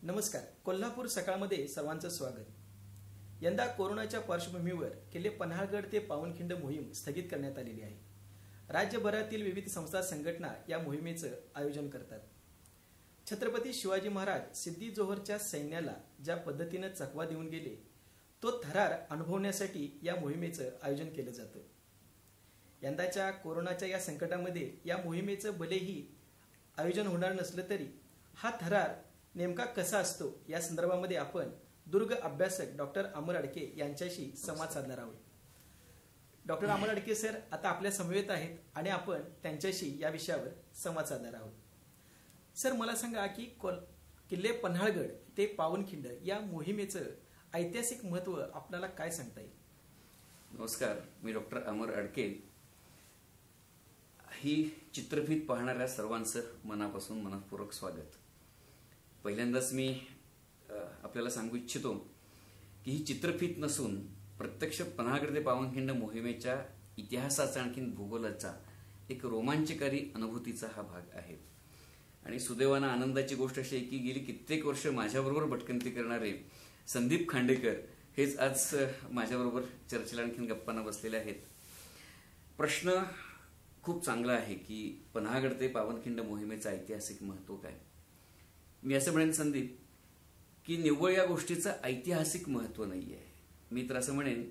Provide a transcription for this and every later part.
नमस्कार. कोल्हापूर सकाळमध्ये सर्वांचं स्वागत. यंदा कोरोनाच्या पार्श्वभूमीवर किल्ले पन्हाळगड ते पावनखिंड मोहीम स्थगित करण्यात आलेली आहे. राज्यभरातील विविध संस्था संघटना या मोहिमेचं आयोजन करतात. छत्रपती शिवाजी महाराज सिद्दी जोहरच्या सैन्याला ज्या पद्धतीनं चकवा देऊन गेले तो थरार अनुभवण्यासाठी या मोहिमेचं आयोजन केलं जातं. यंदाच्या कोरोनाच्या या संकटामध्ये या मोहिमेचं भलेही आयोजन होणार नसलं तरी हा थरार नेमका कसा असतो या संदर्भामध्ये आपण दुर्ग अभ्यासक डॉक्टर अमर अडके यांच्याशी संवाद साधणार आहोत. डॉक्टर अमर अडके सर आता आपल्या समवेत आहेत आणि आपण त्यांच्याशी या विषयावर संवाद साधणार आहोत. सर, मला सांगा की किल्ले पन्हाळगड ते पावनखिंड या मोहिमेचं ऐतिहासिक महत्त्व आपल्याला काय सांगता येईल? नमस्कार, मी डॉक्टर अमर अडके. ही चित्रफित पाहणाऱ्या सर्वांचं मनापासून मनपूर्वक स्वागत. पहिल्यांदाच मी आपल्याला सांगू इच्छितो की ही चित्रफित नसून प्रत्यक्ष पन्हाळगड ते पावनखिंड मोहिमेच्या इतिहासाचा आणखीन भूगोलाचा एक रोमांचकारी अनुभूतीचा हा भाग आहे. आणि सुदैवानं आनंदाची गोष्ट अशी आहे की गेली कित्येक वर्ष माझ्याबरोबर भटकंती करणारे संदीप खांडेकर हेच आज माझ्याबरोबर चर्चेला आणखीन गप्पांना बसलेले आहेत. प्रश्न खूप चांगला आहे की पन्हाळगड ते पावनखिंड मोहिमेचं ऐतिहासिक महत्व काय. मी असं म्हणेन संदीप की निव्वळ या गोष्टीचं ऐतिहासिक महत्व नाही आहे. मी तर असं म्हणेन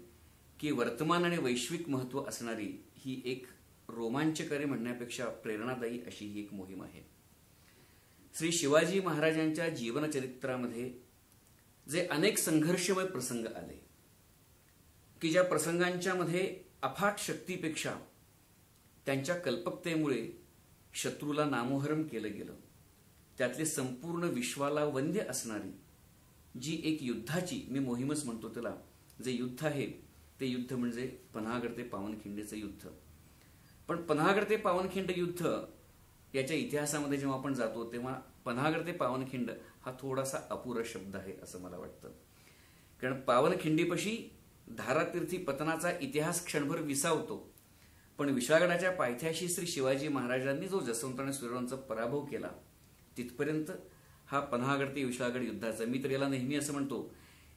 की वर्तमान आणि वैश्विक महत्व असणारी ही एक रोमांचकारी म्हणण्यापेक्षा प्रेरणादायी अशी ही एक मोहीम आहे. श्री शिवाजी महाराजांच्या जीवनचरित्रामध्ये जे अनेक संघर्षमय प्रसंग आले की ज्या प्रसंगांच्या मध्ये अफाट शक्तीपेक्षा त्यांच्या कल्पकतेमुळे शत्रूला नामोहरम केलं गेलं, त्यातले संपूर्ण विश्वाला वंद्य असणारी जी एक युद्धाची, मी मोहीमच म्हणतो त्याला, जे युद्ध आहे ते युद्ध म्हणजे पन्हाळगड ते पावनखिंडचं युद्ध. पण पन्हाळगड ते पावनखिंड युद्ध याच्या इतिहासामध्ये जेव्हा आपण जातो तेव्हा पन्हाळगड ते पावनखिंड हा थोडासा अपुरा शब्द आहे असं मला वाटतं. कारण पावनखिंडीपाशी धारातीर्थी पतनाचा इतिहास क्षणभर विसावतो, पण विशाळगडाच्या पायथ्याशी श्री शिवाजी महाराजांनी जो जसवंत आणि सूर्यवंशाचा पराभव केला तिथपर्यंत हा पन्हाळगड ते विशाळगड युद्धाचा, मी तर याला नेहमी असं म्हणतो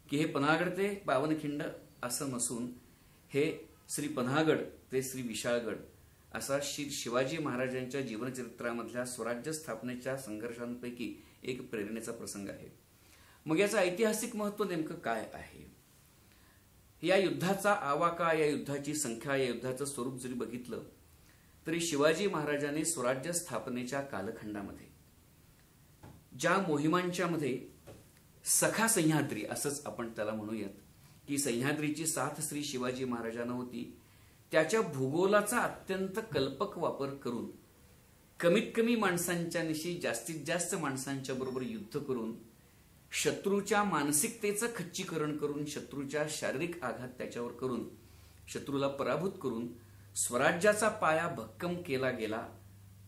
की हे पन्हाळगड ते पावनखिंड असं नसून हे श्री पन्हाळगड ते श्री विशाळगड असा श्री शिवाजी महाराजांच्या जीवनचरित्रामधल्या स्वराज्य स्थापनेच्या संघर्षांपैकी एक प्रेरणेचा प्रसंग आहे. मग याचं ऐतिहासिक महत्व नेमकं काय आहे? या युद्धाचा आवाका, या युद्धाची संख्या, या युद्धाचं स्वरूप जरी बघितलं तरी शिवाजी महाराजांनी स्वराज्य स्थापनेच्या कालखंडामध्ये ज्या मोहिमांच्या मध्ये सखा सह्याद्री असंच आपण त्याला म्हणूयात की सह्याद्रीची साथ श्री शिवाजी महाराजांना होती, त्याच्या भूगोलाचा अत्यंत कल्पक वापर करून कमीत कमी माणसांच्या निशी जास्तीत जास्त माणसांच्या बरोबर युद्ध करून शत्रूच्या मानसिकतेचं खच्चीकरण करून शत्रूच्या शारीरिक आघात त्याच्यावर करून शत्रूला पराभूत करून स्वराज्याचा पाया भक्कम केला गेला,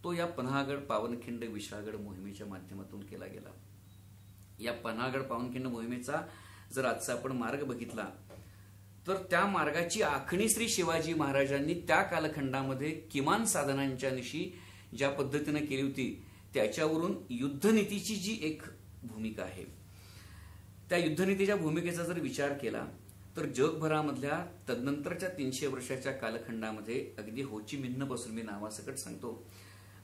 तो या पन्हाळगड पावनखिंड विशाळगड मोहिमेच्या माध्यमातून केला गेला. या पन्हाळगड पावनखिंड मोहिमेचा जर आजचा आपण मार्ग बघितला तर त्या मार्गाची आखणी श्री शिवाजी महाराजांनी त्या कालखंडामध्ये किमान साधनांच्या निशी ज्या पद्धतीने केली होती त्याच्यावरून युद्धनीतीची जी एक भूमिका आहे, त्या युद्धनीतीच्या भूमिकेचा जर विचार केला तर जगभरामधल्या तदनंतरच्या 300 वर्षाच्या कालखंडामध्ये अगदी होची मिन्हपासून मी नावासकट सांगतो,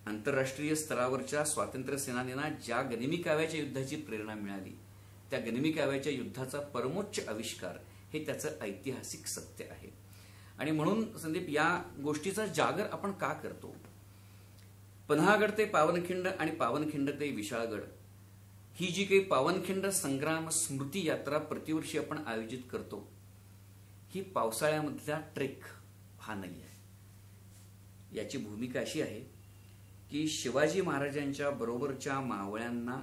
आंतरराष्ट्रीय स्तरावरच्या स्वातंत्र्य सेनानींना ज्या गनिमी काव्याच्या युद्धाची प्रेरणा मिळाली त्या गनिमी काव्याच्या युद्धाचा परमोच्च आविष्कार हे त्याचं ऐतिहासिक सत्य आहे. आणि म्हणून संदीप या गोष्टीचा जागर आपण का करतो? पन्हाळगड ते पावनखिंड आणि पावनखिंड ते विशाळगड ही जी काही पावनखिंड संग्राम स्मृती यात्रा प्रतिवर्षी आपण आयोजित करतो ही पावसाळ्यामधला ट्रेक हा नाही आहे. याची भूमिका अशी आहे की शिवाजी महाराजांच्या बरोबरच्या मावळ्यांना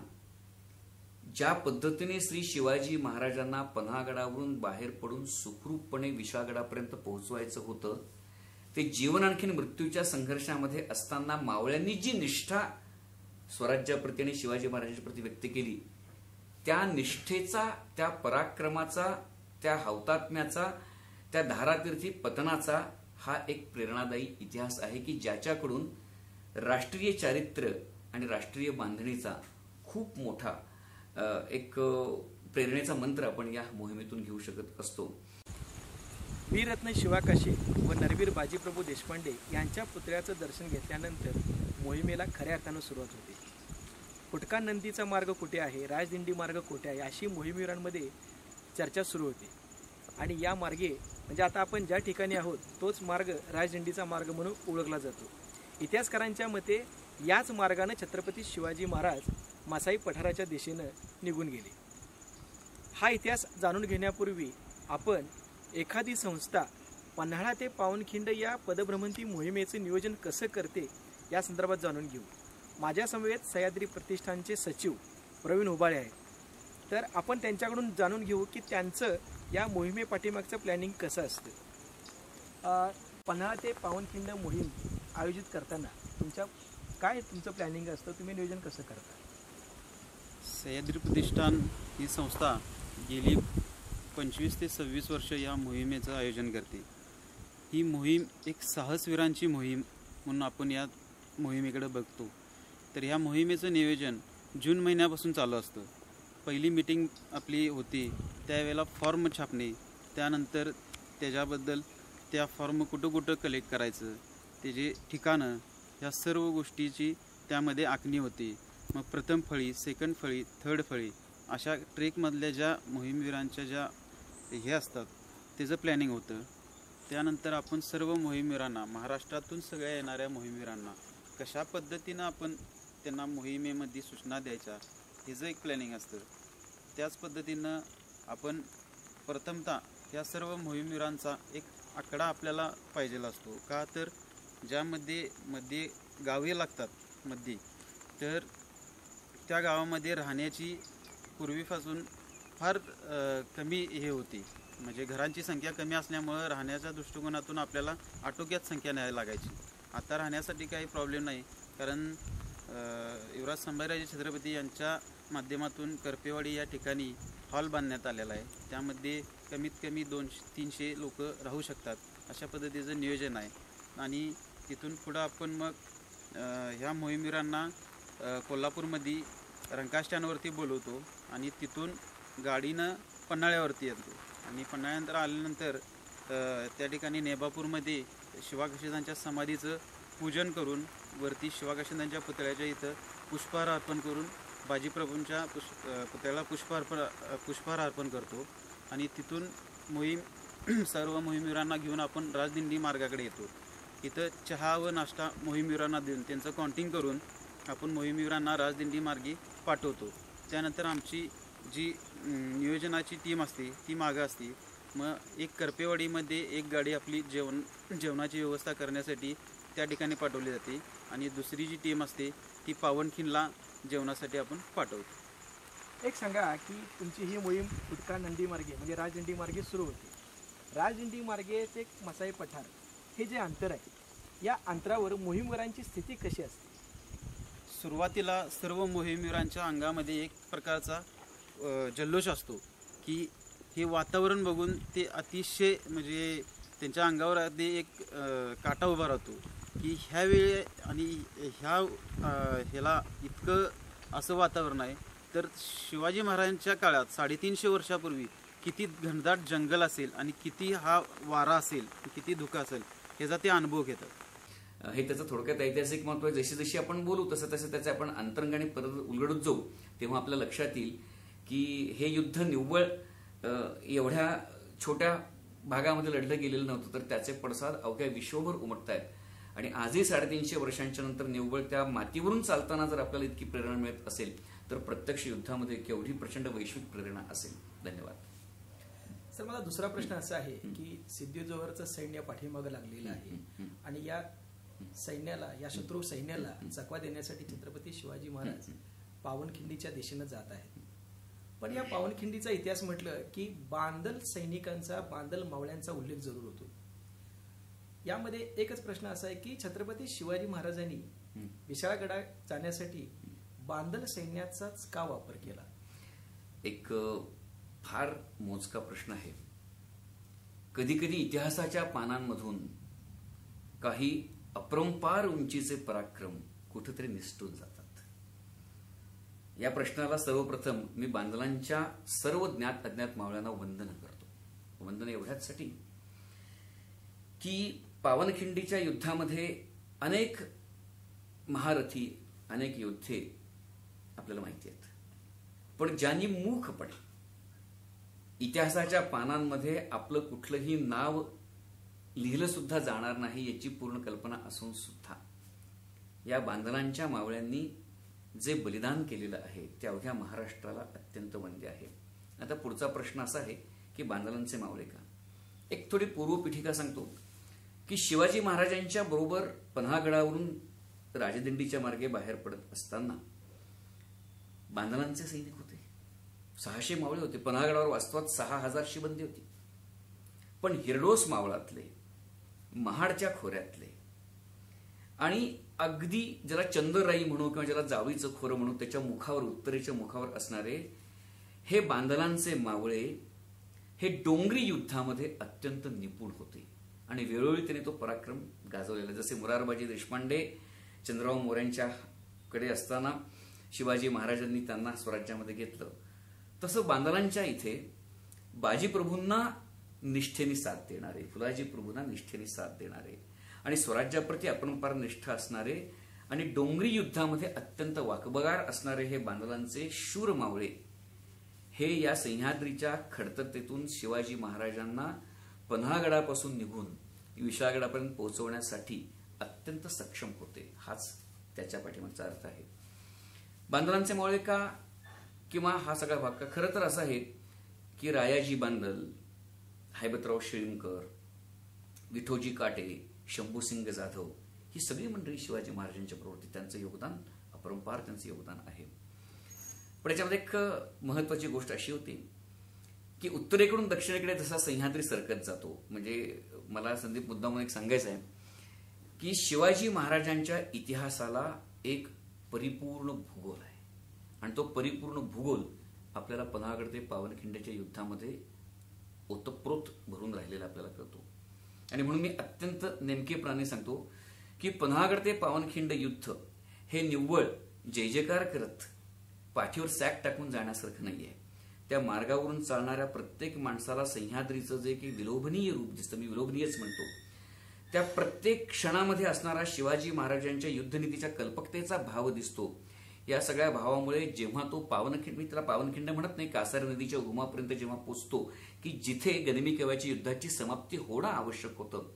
ज्या पद्धतीने श्री शिवाजी महाराजांना पन्हाळगडावरून बाहेर पडून सुखरूपपणे विशाळगडापर्यंत पोहोचवायचं होतं, ते जीवन आणखीन मृत्यूच्या संघर्षामध्ये असताना मावळ्यांनी जी निष्ठा स्वराज्याप्रती आणि शिवाजी महाराजांच्या प्रती व्यक्त केली त्या निष्ठेचा, त्या पराक्रमाचा, त्या हौतात्म्याचा, त्या धारातीर्थी पतनाचा हा एक प्रेरणादायी इतिहास आहे की ज्याच्याकडून राष्ट्रीय चारित्र्य आणि राष्ट्रीय बांधणीचा खूप मोठा एक प्रेरणेचा मंत्र आपण या मोहिमेतून घेऊ शकत असतो. वीररत्न शिवा काशे व नरवीर बाजीप्रभू देशपांडे यांच्या पुतळ्याचं दर्शन घेतल्यानंतर मोहिमेला खऱ्या अर्थानं सुरुवात होते. फुटका नंदीचा मार्ग कुठे आहे, राजदिंडी मार्ग कुठे आहे, अशी मोहिमेवरांमध्ये चर्चा सुरू होती. आणि या मार्गे म्हणजे आता आपण ज्या ठिकाणी आहोत तोच मार्ग राजदिंडीचा मार्ग म्हणून ओळखला जातो. इतिहासकारांच्या मते याच मार्गाने छत्रपती शिवाजी महाराज मासाई पठाराच्या दिशेनं निघून गेले. हा इतिहास जाणून घेण्यापूर्वी आपण एखादी संस्था पन्हाळा ते पावनखिंड या पदभ्रमंती मोहिमेचे नियोजन कसं करते या संदर्भात जाणून घेऊ. माझ्या समवेत सह्याद्री प्रतिष्ठानचे सचिव प्रवीण उबाळे आहेत. तर आपण त्यांच्याकडून जाणून घेऊ की त्यांचं या मोहिमे पाठीमागचं प्लॅनिंग कसं असतं. पन्हाळा ते पावनखिंड मोहीम आयोजित करताना तुमचं प्लॅनिंग असतं, तुम्ही नियोजन कसं करता? सह्याद्री प्रतिष्ठान ही संस्था गेली 25 ते 26 वर्ष या मोहिमेचं आयोजन करते. ही मोहीम एक साहसवीरांची मोहीम म्हणून आपण या मोहिमेकडे बघतो. तर ह्या मोहिमेचं नियोजन जून महिन्यापासून चालू असतं. पहिली मीटिंग आपली होती त्यावेळेला फॉर्म छापणे, त्यानंतर त्याच्याबद्दल त्या फॉर्म कुठं कलेक्ट करायचं, त्याचे ठिकाणं, ह्या सर्व गोष्टीची त्यामध्ये आखणी होती. मग प्रथम फळी, सेकंड फळी, थर्ड फळी अशा ट्रेकमधल्या ज्या मोहीमवीरांच्या ज्या हे असतात त्याचं प्लॅनिंग होतं. त्यानंतर आपण सर्व मोहीमवीरांना, महाराष्ट्रातून सगळ्या येणाऱ्या मोहीमवीरांना कशा पद्धतीनं आपण त्यांना मोहिमेमध्ये सूचना द्यायच्या ह्याचं एक प्लॅनिंग असतं. त्याच पद्धतीनं आपण प्रथमतः या सर्व मोहीमवीरांचा एक आकडा आपल्याला पाहिजेला असतो. का तर मध्ये गावे लागतात मध्ये, तर त्या गावामध्ये राहण्याची पूर्वीपासून फार कमी हे होती. म्हणजे घरांची संख्या कमी असल्यामुळं राहण्याच्या दृष्टिकोनातून आपल्याला आटोक्यात संख्या न्यायला लागायची. आता राहण्यासाठी काही प्रॉब्लेम नाही, कारण युवराज संभाजीराजे छत्रपती यांच्या माध्यमातून करपेवाडी या ठिकाणी हॉल बांधण्यात आलेला आहे. त्यामध्ये कमीत कमी 200-300 लोक राहू शकतात अशा पद्धतीचं नियोजन आहे. आणि तिथून पुढं आपण मग ह्या मोहीमवीरांना कोल्हापूरमध्ये रंका स्टँडवरती बोलवतो आणि तिथून गाडीनं पन्हाळ्यावरती येतो. आणि पन्हाळ्यानंतर आल्यानंतर त्या ठिकाणी नेबापूरमध्ये शिवाकाशीदांच्या समाधीचं पूजन करून वरती शिवाकाशीदांच्या पुतळ्याच्या इथं पुष्पहार अर्पण करून बाजीप्रभूंच्या पुतळ्याला पुष्पहार अर्पण करतो. आणि तिथून सर्व मोहीमवीरांना घेऊन आपण राजदिंडी मार्गाकडे येतो. इथं चहा व नाश्ता मोहीमवीरांना देऊन त्यांचं काउंटिंग करून आपण मोहीमवीरांना राजदिंडी मार्गी पाठवतो. त्यानंतर आमची जी नियोजनाची टीम असते ती मागं असते. मग एक करपेवाडीमध्ये एक गाडी आपली जेवणाची व्यवस्था करण्यासाठी त्या ठिकाणी पाठवली जाते आणि दुसरी जी टीम असते ती पावनखिंडला जेवणासाठी आपण पाठवतो. एक सांगा की तुमची ही मोहीम फुटका नंदी मार्गे म्हणजे राजदिंडी मार्गे सुरू होते. राजदिंडी मार्गे ते मसाई पठार हे जे अंतर आहे, या अंतरावर मोहीमवीरांची स्थिती कशी असते? सुरुवातीला सर्व मोहीमवीरांच्या अंगामध्ये एक प्रकारचा जल्लोष असतो की हे वातावरण बघून ते अतिशय म्हणजे त्यांच्या अंगावर अगदी एक काटा उभा राहतो की ह्यावेळी आणि ह्याला इतकं असं वातावरण आहे. तर शिवाजी महाराजांच्या काळात 350 वर्षापूर्वी किती घनदाट जंगल असेल आणि किती हा वारा असेल, किती धुकं असेल ह्याचा ते अनुभव घेतात. हे त्याचं थोडक्यात ऐतिहासिक महत्व आहे. जशी आपण बोलू तसं त्याचे आपण अंतरंगाने परत उलगडत जाऊ तेव्हा आपल्या लक्षात येईल की हे युद्ध निव्वळ एवढ्या छोट्या भागामध्ये लढलं गेलेलं नव्हतं, तर त्याचे पडसाद अवघ्या विश्वभर उमटत आहेत. आणि आजही 350 वर्षांच्या नंतर निव्वळ त्या मातीवरून चालताना जर आपल्याला इतकी प्रेरणा मिळत असेल तर प्रत्यक्ष युद्धामध्ये केवढी प्रचंड वैश्विक प्रेरणा असेल. धन्यवाद. सर, मला दुसरा प्रश्न असा आहे की सिद्धी जोहरचं सैन्य पाठीमागं लागलेलं आहे आणि या सैन्याला, या शत्रू सैन्याला चकवा देण्यासाठी छत्रपती शिवाजी महाराज पावनखिंडीच्या दिशेनं जात आहेत. पण या पावनखिंडीचा इतिहास म्हटलं की बांदल सैनिकांचा, बांदल मावळ्यांचा उल्लेख जरूर होतो. यामध्ये एकच प्रश्न असा आहे की छत्रपती शिवाजी महाराजांनी विशाळगडा जाण्यासाठी बांदल सैन्याचाच का वापर केला? एक फार मोजका प्रश्न आहे. कधी कधी इतिहासाच्या पानांमधून काही अपरंपार उंचीचे पराक्रम कुठेतरी निसटून जातात. या प्रश्नाला सर्वप्रथम मी बांदलांच्या सर्व ज्ञात अज्ञात मावळ्यांना वंदन करतो. वंदन एवढ्याचसाठी की पावनखिंडीच्या युद्धामध्ये अनेक महारथी, अनेक योद्धे आपल्याला माहिती आहेत, पण ज्यांनी मूकपणे इतिहासाच्या पानांमध्ये आपलं कुठलंही नाव लिहिलं सुद्धा जाणार नाही याची पूर्ण कल्पना असून सुद्धा या बांदलांच्या मावळ्यांनी जे बलिदान केलेलं आहे ते अवघ्या महाराष्ट्राला अत्यंत वंद्य आहे. आता पुढचा प्रश्न असा आहे की बांदलांचे मावळे का? एक थोडी पूर्वपीठिका सांगतो की शिवाजी महाराजांच्या बरोबर पन्हागडावरून राजदिंडीच्या मार्गे बाहेर पडत असताना बांदलांचे सैनिक होते. 600 मावळे होते. पन्हागडावर वास्तवात 6000 शिबंदी होती. पण हिरडोस मावळातले, महाडच्या खोऱ्यातले आणि अगदी ज्याला चंदरराई म्हणू किंवा ज्याला जावळीचं खोरं म्हणू त्याच्या मुखावर, उत्तरेच्या मुखावर असणारे हे बांदलांचे मावळे हे डोंगरी युद्धामध्ये अत्यंत निपुण होते आणि वेळोवेळी त्याने तो पराक्रम गाजवलेला. जसे मुरारबाजी देशपांडे चंद्रराव मोऱ्यांच्याकडे असताना शिवाजी महाराजांनी त्यांना स्वराज्यामध्ये घेतलं, तसं बांदलांच्या इथे बाजीप्रभूंना निष्ठेने साथ देणारे, फुलाजी प्रभूंना निष्ठेने साथ देणारे आणि स्वराज्याप्रती अपरंपार निष्ठा असणारे आणि डोंगरी युद्धामध्ये अत्यंत वाकबगार असणारे हे बांदलांचे शूर मावळे हे या सह्याद्रीच्या खडतरतेतून शिवाजी महाराजांना पन्हागडापासून निघून विशाळगडापर्यंत पोहोचवण्यासाठी अत्यंत सक्षम होते. हाच त्याच्या पाठीमागचा अर्थ आहे. बांदलांचे मावळे का किंवा हा सगळा भाग का? खरं तर असं आहे की रायाजी बांदल, हैबतराव शिळीमकर, विठोजी काटे, शंभूसिंग जाधव ही सगळी मंडळी शिवाजी महाराजांच्या प्रवृत्ती, त्यांचं योगदान अपरंपार त्यांचं योगदान आहे. पण याच्यामध्ये एक महत्वाची गोष्ट अशी होती की उत्तरेकडून दक्षिणेकडे जसा सह्याद्री सरकत जातो, म्हणजे मला संदीप मुद्दामून एक सांगायचं आहे की शिवाजी महाराजांच्या इतिहासाला एक परिपूर्ण भूगोल आहे आणि तो परिपूर्ण भूगोल आपल्याला पन्हागड ते पावनखिंडीच्या युद्धामध्ये ओतप्रोत भरून राहिलेला आपल्याला कळतो. आणि म्हणून मी अत्यंत नेमकेपणाने सांगतो की पन्हागड ते पावनखिंड युद्ध हे निव्वळ जय जयकार करत पाठीवर सॅक टाकून जाण्यासारखं नाहीये. त्या मार्गावरून चालणाऱ्या प्रत्येक माणसाला सह्याद्रीचं जे काही विलोभनीय रूप दिसतं, मी विलोभनीयच म्हणतो, त्या प्रत्येक क्षणामध्ये असणारा शिवाजी महाराजांच्या युद्धनीतीच्या कल्पकतेचा भाव दिसतो. या सगळ्या भावामुळे जेव्हा तो पावनखिंड, मी त्याला पावनखिंड म्हणत नाही, कासार नदीच्या उगमापर्यंत जेव्हा पोचतो की जिथे गनिमी केव्हाची युद्धाची समाप्ती होणं आवश्यक होतं,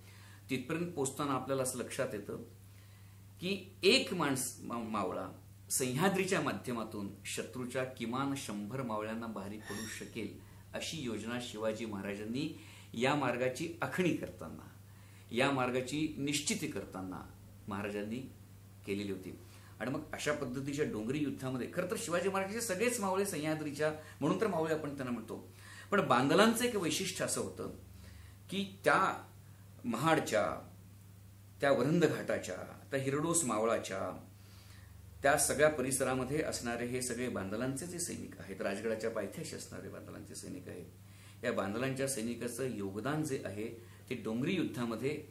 तिथपर्यंत पोचताना आपल्याला असं लक्षात येतं की एक मावळा सह्याद्रीच्या माध्यमातून शत्रूच्या किमान 100 मावळ्यांना बाहेर पडू शकेल अशी योजना शिवाजी महाराजांनी या मार्गाची आखणी करताना, या मार्गाची निश्चिती करताना महाराजांनी केलेली होती. आणि मग अशा पद्धतीच्या डोंगरी युद्धामध्ये खरं तर शिवाजी महाराजांचे सगळेच मावळे सह्याद्रीच्या, म्हणून तर मावळे आपण त्यांना म्हणतो. पण बांदलांचं एक वैशिष्ट्य असं होतं की त्या महाडच्या, त्या वरंद घाटाच्या, त्या हिरडोस मावळाच्या, त्या सगळ्या परिसरामध्ये असणारे हे सगळे बांदलांचे जे सैनिक आहेत, राजगडाच्या पायथ्याशी असणारे बांदलांचे सैनिक आहेत, या बांदलांच्या सैनिकाचं योगदान जे आहे ते डोंगरी युद्धामध्ये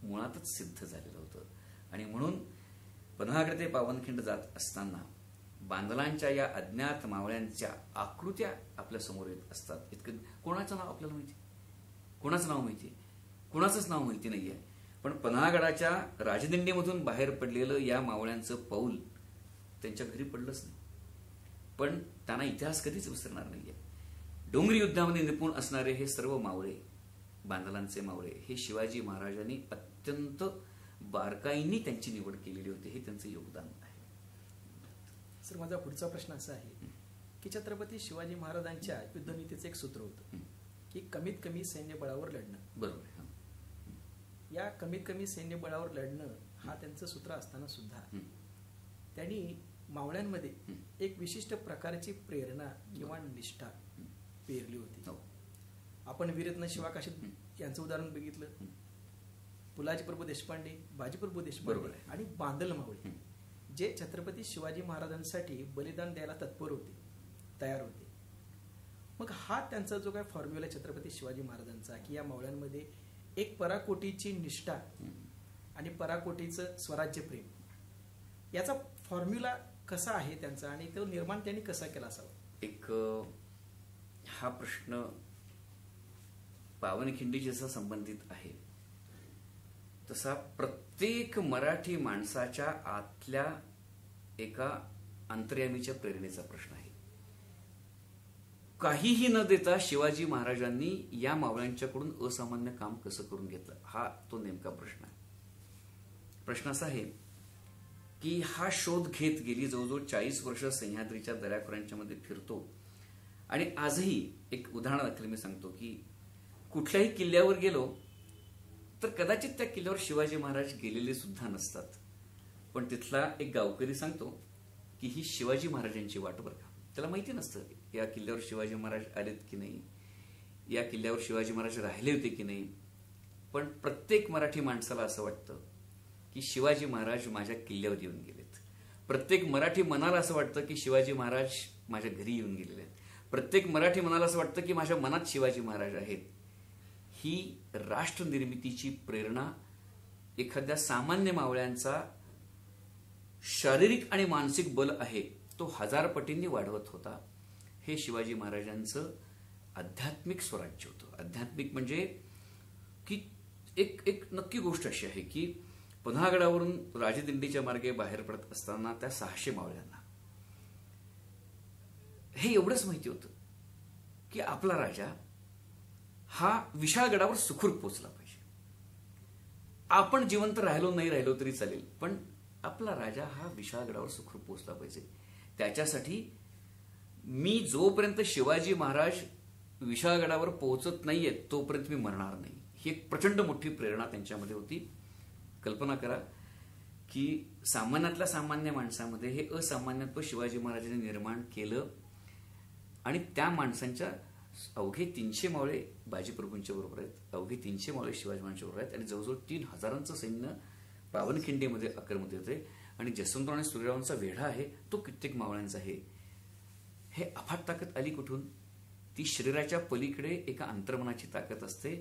मुळातच सिद्ध झालेलं होतं. आणि म्हणून पन्हागड ते पावनखिंड जात असताना बांदलांच्या या अज्ञात मावळ्यांच्या आकृत्या आपल्या समोर येत असतात. इतकं कोणाचं नाव आपल्याला माहिती, कोणाचं नाव माहिती, कोणाचंच नाव माहिती नाहीये. पण पन्हागडाच्या राजदिंडीमधून बाहेर पडलेलं या मावळ्यांचं पाऊल त्यांच्या घरी पडलंच नाही, पण त्यांना इतिहास कधीच विसरणार नाहीये. डोंगरी युद्धामध्ये निपुण असणारे हे सर्व मावळे, बांदलांचे मावळे, हे शिवाजी महाराजांनी अत्यंत बारकाईने त्यांची निवड केलेली होती. हे त्यांचं योगदान आहे. सर, माझा पुढचा प्रश्न असा आहे की छत्रपती शिवाजी महाराजांच्या युद्धनीतीचं एक सूत्र होतं की कमीत कमी सैन्य बळावर लढणं. बरोबर. या कमीत कमी सैन्य बळावर लढणं हा त्यांचं सूत्र असताना सुद्धा त्यांनी मावळ्यांमध्ये एक विशिष्ट प्रकारची प्रेरणा किंवा निष्ठा पेरली होती. आपण वीररत्न शिवाकाशीत यांचं उदाहरण बघितलं, फुलाजी प्रभू देशपांडे, बाजीप्रभू देशपांडे आणि बांदल मावळे जे छत्रपती शिवाजी महाराजांसाठी बलिदान द्यायला तत्पर होते, तयार होते. मग हा त्यांचा जो काय फॉर्म्युला छत्रपती शिवाजी महाराजांचा की या मावळ्यांमध्ये एक पराकोटीची निष्ठा आणि पराकोटीचं स्वराज्य प्रेम, याचा फॉर्म्युला कसा आहे त्यांचा आणि तो निर्माण त्यांनी कसा केला असावा? एक हा प्रश्न पावनखिंडी जसा संबंधित आहे तसा प्रत्येक मराठी माणसाच्या आतल्या एका अंतर्यामीच्या प्रेरणेचा प्रश्न आहे. काहीही न देता शिवाजी महाराजांनी या मावळ्यांच्याकडून असामान्य काम कसं करून घेतलं, हा तो नेमका प्रश्न आहे. प्रश्न असा आहे की हा शोध घेत गेली जवळजवळ 40 वर्ष सह्याद्रीच्या दऱ्याखोऱ्यांच्या मध्ये फिरतो आणि आजही एक उदाहरणादाखल मी सांगतो की कुठल्याही किल्ल्यावर गेलो तर कदाचित त्या किल्ल्यावर शिवाजी महाराज गेलेले सुद्धा नसतात, पण तिथला एक गावकरी सांगतो की ही शिवाजी महाराजांची वाट बरं का. त्याला माहिती नसतं या किल्ल्यावर शिवाजी महाराज आलेत की नाही, या किल्ल्यावर शिवाजी महाराज राहिले होते की नाही, पण प्रत्येक मराठी माणसाला असं वाटतं की शिवाजी महाराज माझ्या किल्ल्यावर येऊन गेलेत. प्रत्येक मराठी मनाला असं वाटतं की शिवाजी महाराज माझ्या घरी येऊन गेलेले आहेत. प्रत्येक मराठी मनाला असं वाटतं की माझ्या मनात शिवाजी महाराज आहेत. ही राष्ट्र निर्मितीची प्रेरणा एखाद्या सामान्य मावळ्यांचा शारीरिक आणि मानसिक बल आहे तो 1000 पटींनी वाढवत होता. हे शिवाजी महाराजांचं आध्यात्मिक स्वराज्य होतं. आध्यात्मिक म्हणजे की एक एक नक्की गोष्ट अशी आहे की पन्हाळगडावरून राजदिंडीच्या मार्गे बाहेर पडत असताना त्या 600 मावळ्यांना हे एवढंच माहिती होतं की आपला राजा हा विशाळगडावर सुखरूप पोचला पाहिजे. आपण जिवंत राहिलो नाही राहिलो तरी चालेल, पण आपला राजा हा विशाळगडावर सुखरूप पोचला पाहिजे. त्याच्यासाठी मी जोपर्यंत शिवाजी महाराज विशाळगडावर पोहोचत नाहीयेत तोपर्यंत मी मरणार नाही. ही एक प्रचंड मोठी प्रेरणा त्यांच्यामध्ये होती. कल्पना करा की सामान्यातल्या सामान्य माणसामध्ये हे असामान्यत्व शिवाजी महाराजांनी निर्माण केलं आणि त्या माणसांच्या अवघे 300 मावळे बाजीप्रभूंच्या बरोबर आहेत, अवघे 300 मावळे शिवाजी महाराजांच्या बरोबर आहेत आणि जवळजवळ 3000 सैन्य पावनखिंडीमध्ये आक्रमण होते आणि जसवंतराव आणि सूर्यरावांचा वेढा आहे तो कित्येक मावळ्यांचा आहे. हे अफाट ताकद आली कुठून? ती शरीराच्या पलीकडे एका अंतर्मनाची ताकद असते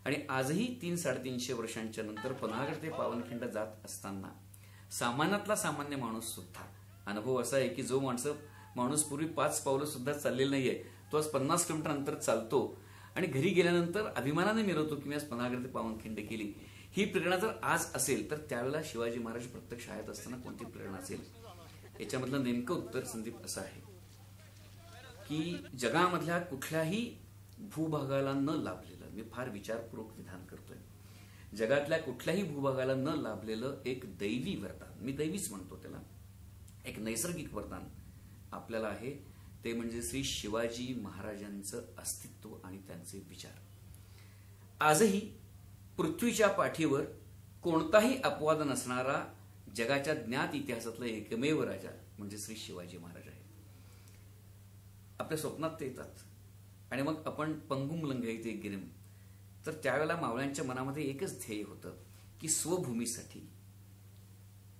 आणि आजही 300-350 वर्षांच्या नंतर पन्हाळगड ते पावनखिंड जात असताना सामान्यातला सामान्य माणूस सुद्धा अनुभव असा आहे की जो माणूस पूर्वी 5 पावलं सुद्धा चाललेला नाहीये तो आज 50 किलोमीटर अंतर चालतो आणि घरी गेल्यानंतर अभिमानाने मिरवतो की मी आज पन्हाळगड ते पावनखिंड केली. ही प्रेरणा जर आज असेल तर त्यावेळेला शिवाजी महाराज प्रत्यक्ष शाळेत असताना कोणती प्रेरणा असेल? याच्यामधलं नेमकं उत्तर संदीप असं आहे की जगामधल्या कुठल्याही भूभागाला न लाभलेलं, मी फार विचारपूर्वक विधान करतोय, जगातल्या कुठल्याही भूभागाला न लाभलेलं एक दैवी वरदान, मी दैवीच म्हणतो त्याला, एक नैसर्गिक वरदान आपल्याला आहे. ते म्हणजे श्री शिवाजी महाराजांचं अस्तित्व आणि त्यांचे विचार. आजही पृथ्वीच्या पाठीवर कोणताही अपवाद नसणारा जगाच्या ज्ञात इतिहासातला एकमेव राजा म्हणजे श्री शिवाजी महाराज आहे. आपल्या स्वप्नात ते येतात आणि मग आपण पंगुम लंघयते गिरिम, तर त्यावेळेला मावळ्यांच्या मनामध्ये एकच ध्येय होतं की स्वभूमीसाठी,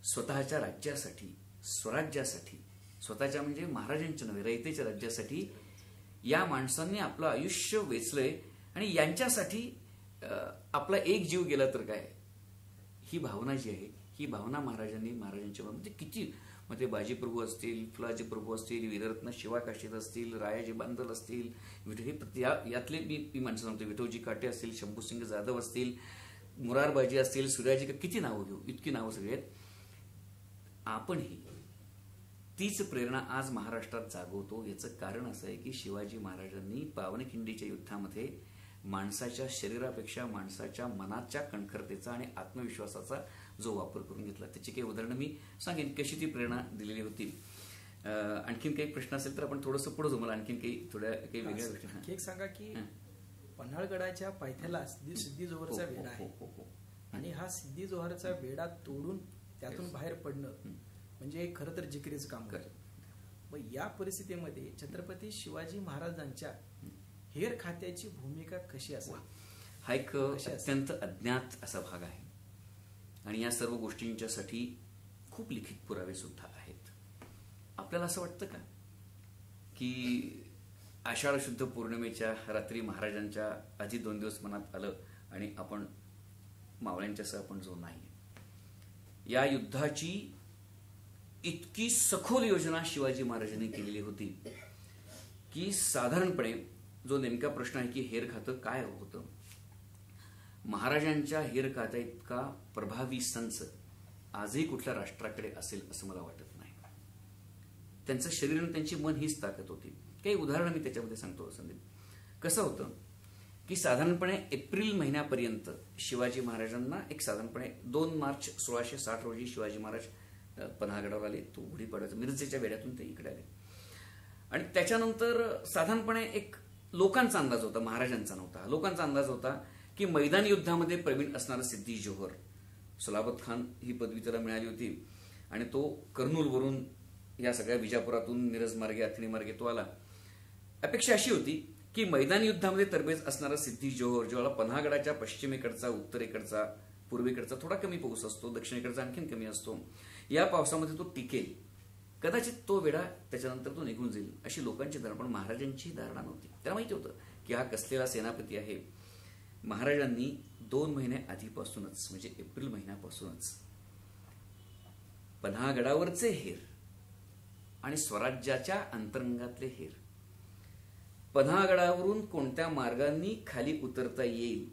स्वतःच्या राज्यासाठी, स्वराज्यासाठी, स्वतःच्या म्हणजे महाराजांच्या नव्हे रयतेच्या राज्यासाठी या माणसांनी आपलं आयुष्य वेचलंय आणि यांच्यासाठी आपला एक जीव गेला तर काय, ही भावना जी आहे ही भावना महाराजांच्या म्हणजे किती म्हणजे बाजीप्रभू असतील, फुलाजी प्रभू असतील, वीररत्न शिवा काशीद असतील, रायाजी बांदल असतील, यातले मी माणसं सांगतो, विठोजी काटे असतील, शंभूसिंग जाधव असतील, मुरारबाजी असतील, सूर्याजी, किती नावं घेऊ, इतकी नावं सगळी आहेत. आपणही तीच प्रेरणा आज महाराष्ट्रात जागवतो. याचं कारण असं आहे की शिवाजी महाराजांनी पावनखिंडीच्या युद्धामध्ये माणसाच्या शरीरापेक्षा माणसाच्या मनाच्या कणखरतेचा आणि आत्मविश्वासाचा जो वापर करून घेतला त्याची काही उदाहरणं मी सांगेन कशी ती प्रेरणा दिलेली होती. आणखीन काही प्रश्न असेल तर आपण थोडंसं पुढे जाऊ. मला आणखीन काही वेगळ्या गोष्टी एक सांगा की पन्हाळगडाच्या पायथ्याला सिद्धी जोहरचा वेढा आहे आणि हा सिद्धी जोहरचा वेढा तोडून त्यातून बाहेर पडणं म्हणजे खरं तर जिकिरीचं काम करत. मग या परिस्थितीमध्ये छत्रपती शिवाजी महाराजांच्या हेर खात्याची भूमिका कशी असेल हा एक अत्यंत अज्ञात असा भाग आहे आणि या सर्व गोष्टींच्यासाठी खूप लिखित पुरावे सुद्धा आहेत. आपल्याला असं वाटतं का की आषाढ शुद्ध पौर्णिमेच्या रात्री महाराजांच्या आधी 2 दिवस मनात आलं आणि आपण मावळ्यांच्यासह आपण जो नाही, या युद्धाची इतकी सखोल योजना शिवाजी महाराजांनी केलेली होती की साधारणपणे जो नेमका प्रश्न आहे की हेर खातं काय होतं, महाराजांच्या हेर खात्या इतका प्रभावी संच आजही कुठल्या राष्ट्राकडे असेल असं मला वाटत नाही. त्यांचं शरीर आणि त्यांची मन हीच ताकद होती. काही उदाहरणं मी त्याच्यामध्ये सांगतो संदीप. कसं होतं की साधारणपणे एप्रिल महिन्यापर्यंत शिवाजी महाराजांना एक साधारणपणे 2 मार्च 1660 रोजी शिवाजी महाराज पन्हागडावर आले. तो गुढीपाडव्याच्या मिरजेच्या वेड्यातून ते इकडे आले आणि त्याच्यानंतर साधारणपणे एक लोकांचा अंदाज होता, महाराजांचा नव्हता, लोकांचा अंदाज होता की मैदानी युद्धामध्ये प्रवीण असणारा सिद्दी जोहर, सलाबत खान ही पदवी त्याला मिळाली होती आणि तो कर्नूलवरून या सगळ्या विजापुरातून मिरज मार्गे अथणी मार्गे तो आला. अपेक्षा अशी होती की मैदानी युद्धामध्ये तरबेज असणारा सिद्दी जोहर, ज्याला पन्हागडाच्या पश्चिमेकडचा, उत्तरेकडचा, पूर्वेकडचा थोडा कमी पाऊस असतो, दक्षिणेकडचा आणखीन कमी असतो, या पावसामध्ये तो टिकेल, कदाचित तो वेळा त्याच्यानंतर तो निघून जाईल अशी लोकांची धारणा. पण महाराजांची धारणा नव्हती. त्याला माहिती होतं की हा कसलेला सेनापती आहे. महाराजांनी 2 महिने आधीपासूनच म्हणजे एप्रिल महिन्यापासूनच पन्हागडावरचे हेर आणि स्वराज्याच्या अंतरंगातले हेर, पन्हागडावरून कोणत्या मार्गाने खाली उतरता येईल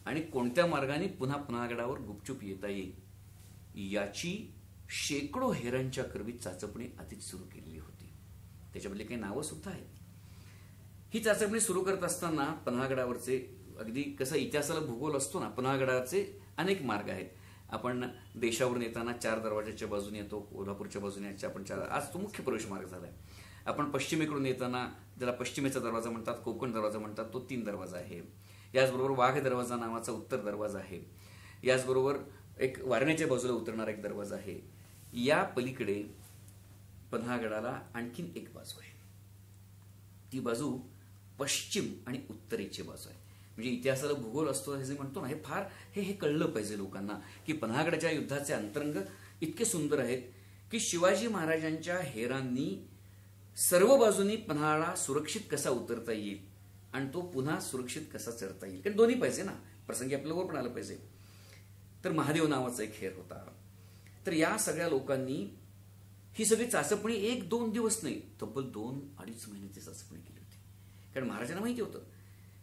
आणि कोणत्या मार्गाने पुन्हा पन्हागडावर गुपचूप येता येईल याची शेकडो हेरांच्या करवी चाचपणी आधीच सुरू केलेली होती. त्याच्यामधले काही नावं सुद्धा आहेत. ही चाचपणी सुरू करत असताना पन्हागडावरचे अगदी कसं इतिहासाला भूगोल असतो ना, पन्हागडाचे अनेक मार्ग आहेत. आपण देशावरून येताना 4 दरवाजाच्या बाजूने येतो, कोल्हापूरच्या बाजूने आपण 4, आज तो मुख्य प्रवेश मार्ग झालाय. आपण पश्चिमेकडून येताना ज्याला पश्चिमेचा दरवाजा म्हणतात, कोकण दरवाजा म्हणतात, तो 3 दरवाजा आहे. याचबरोबर वाघ दरवाजा नावाचा उत्तर दरवाजा आहे. याचबरोबर एक वारण्याच्या बाजूला उतरणारा एक दरवाजा आहे. या पलीकडे पन्हागडाला आणखीन एक बाजू आहे. ती बाजू पश्चिम आणि उत्तरेची बाजू आहे. म्हणजे इतिहासाला भूगोल असतो हे जे म्हणतो ना, हे फार हे कळलं पाहिजे लोकांना की पन्हागडाच्या युद्धाचे अंतरंग इतके सुंदर आहेत की शिवाजी महाराजांच्या हेरांनी सर्व बाजूनी पन्हाळा सुरक्षित कसा उतरता येईल आणि तो पुन्हा सुरक्षित कसा चढता येईल, कारण दोन्ही पाहिजे ना, प्रसंगी आपल्याला वर पण आलं पाहिजे. तर महादेव नावाचा एक हेर होता. तर या सगळ्या लोकांनी ही सगळी चाचपणी 1-2 दिवस नाही, तब्बल 2-2.5 महिन्याची चाचपणी केली होती. कारण महाराजांना माहिती होतं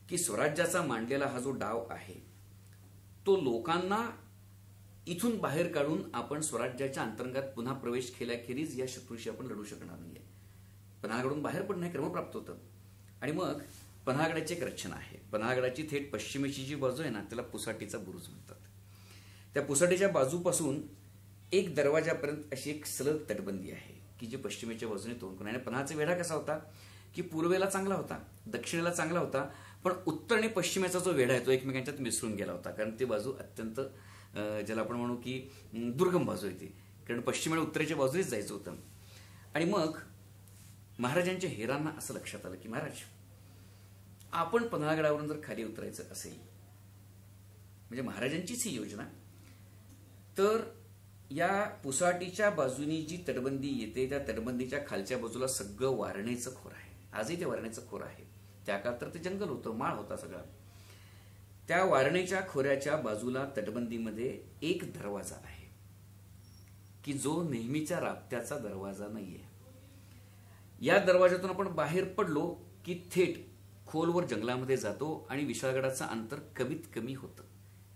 की स्वराज्याचा मांडलेला हा जो डाव आहे तो लोकांना इथून बाहेर काढून आपण स्वराज्याच्या अंतर्गत पुन्हा प्रवेश केल्याखेरीज या शत्रूशी आपण लढू शकणार नाहीये. पन्हागडून बाहेर पडणं हे क्रमप्राप्त होतं. आणि मग पन्हागडाची एक रचना आहे. पन्हागडाची थेट पश्चिमेची जी बाजू आहे ना, त्याला पुसाटीचा बुरुज म्हणतात. त्या पुसाटीच्या बाजूपासून एक दरवाजापर्यंत अशी एक सलग तटबंदी आहे की जी पश्चिमेच्या बाजूने तोंड करून. आणि पन्हाचा वेढा कसा होता की पूर्वेला चांगला होता, दक्षिणेला चांगला होता, पण उत्तर आणि पश्चिमेचा जो वेढा आहे तो एकमेकांच्यात मिसळून गेला होता. कारण ती बाजू अत्यंत ज्याला आपण म्हणू की दुर्गम बाजू आहे ती, कारण पश्चिम आणि उत्तरेच्या बाजूनेच जायचं होतं. आणि मग महाराजांच्या हेरांना असं लक्षात आलं की महाराज, आपण पन्हागडावरून जर खाली उतरायचं असेल, म्हणजे महाराजांचीच ही योजना, तर या पुसाटीच्या बाजूनी जी तटबंदी येते त्या तटबंदीच्या खालच्या बाजूला सगळं वारणेचं खोर आहे. आजही ते वारणेचं खोर आहे. त्या काळात तर ते जंगल होतं, माळ होता सगळा. त्या वारणेच्या खोऱ्याच्या बाजूला तटबंदीमध्ये एक दरवाजा आहे की जो नेहमीच्या राबत्याचा दरवाजा नाहीये. या दरवाजातून आपण बाहेर पडलो की थेट खोलवर जंगलामध्ये जातो आणि विशाळगडाचं अंतर कमीत कमी होतं.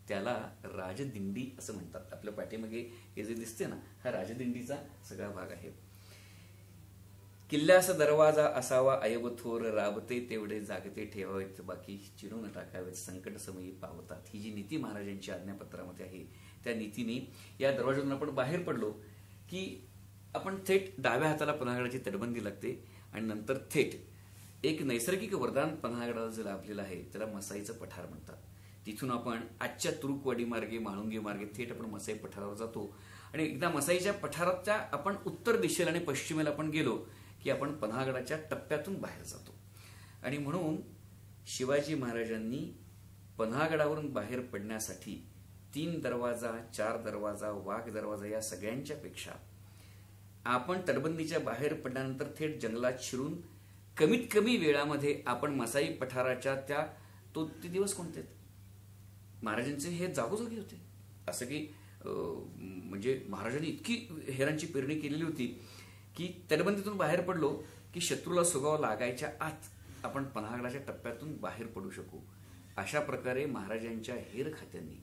त्याला राजदिंडी असं म्हणतात. आपल्या पाठीमागे हे जे दिसते ना, हा राजदिंडीचा सगळा भाग आहे. किल्ल्याचा दरवाजा असावा अयवथोर, राबते तेवढे जागते ठेवावेत, बाकी चिरून टाकावेत, संकट समयी पावतात. ही जी नीती महाराजांची आज्ञापत्रामध्ये आहे, त्या नीतीने या दरवाजातून आपण बाहेर पडलो की आपण थेट डाव्या हाताला पन्हागडाची तटबंदी लागते आणि नंतर थेट एक नैसर्गिक वरदान पन्हागडाला जे लाभलेलं आहे त्याला मसाईचं पठार म्हणतात. तिथून आपण आजच्या तुरुकवाडी मार्गे, म्हाळुंगे मार्गे थेट आपण मसाई पठारावर जातो. आणि एकदा मसाईच्या पठाराच्या आपण उत्तर दिशेला आणि पश्चिमेला आपण गेलो की आपण पन्हागडाच्या टप्प्यातून बाहेर जातो. आणि म्हणून शिवाजी महाराजांनी पन्हागडावरून बाहेर पडण्यासाठी 3 दरवाजा, 4 दरवाजा, वाघ दरवाजा या सगळ्यांच्या पेक्षा आपण तटबंदीच्या बाहेर पडल्यानंतर थेट जंगलात शिरून कमीत कमी वेळामध्ये आपण मसाई पठाराच्या ते दिवस कोणते महाराजांचे हे जागोजागी होते. असं की म्हणजे महाराजांनी इतकी हेरांची पेरणी केलेली होती की तटबंदीतून बाहेर पडलो की शत्रूला सुगाव लागायच्या आत आपण पन्हागडाच्या टप्प्यातून बाहेर पडू शकू. अशा प्रकारे महाराजांच्या हेर खात्यांनी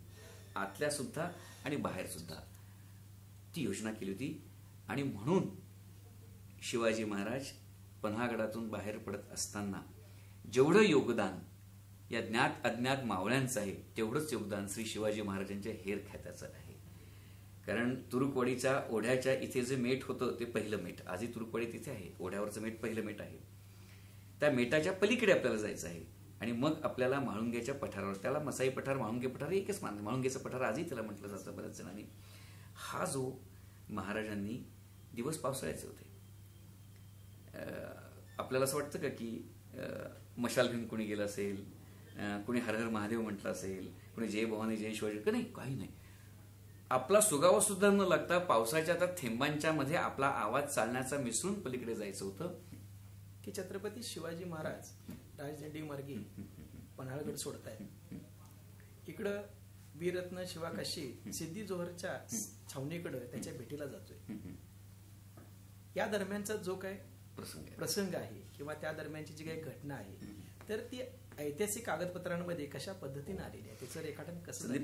आतल्या सुद्धा आणि बाहेर सुद्धा ती योजना केली होती. आणि म्हणून शिवाजी महाराज पन्हागडातून बाहेर पडत असताना जेवढं योगदान या ज्ञात अज्ञात मावळ्यांचं आहे तेवढंच योगदान श्री शिवाजी महाराजांच्या हेर खात्याचं आहे. कारण तुरुकवाडीच्या ओढ्याच्या इथे जे मेट होतं ते पहिलं मेट, आजही तुरुकवाडी तिथे आहे, ओढ्यावरचं मेट पहिलं मेट आहे. त्या मेटाच्या पलीकडे आपल्याला जायचं आहे आणि मग आपल्याला म्हाळुंग्याच्या पठारावर, त्याला मसाई पठार म्हाळुंगे पठार एकच मान, म्हाळुंगेचं पठार आजही त्याला म्हटलं जातं बऱ्याच जणांनी. हा जो महाराजांनी दिवस पावसाळ्याचे होते. आपल्याला असं वाटतं का की मशाल घेऊन कोणी गेलं असेल, कोणी हर हर महादेव म्हटलं असेल, कोणी जय भवानी जय शिवाजी, का नाही, काही नाही. आपला सुगावा सुद्धा न लागता पावसाच्या त्या थेंबांच्या मध्ये आपला आवाज चालण्याचा मिसळून पलीकडे जायचं होतं की छत्रपती शिवाजी महाराज राजदंडी मार्गी पन्हाळगड सोडतायत. इकडं वीररत्न शिवाकाशी सिद्धी जोहरच्या छावणीकडे त्याच्या भेटीला जातोय. या दरम्यानचा जो काय प्रसंग आहे किंवा त्या दरम्यानची जी काही घटना आहे तर ती ऐतिहासिक कागदपत्रांमध्ये कशा पद्धतीने आलेली आहे, त्याचं रेखाटन कसं?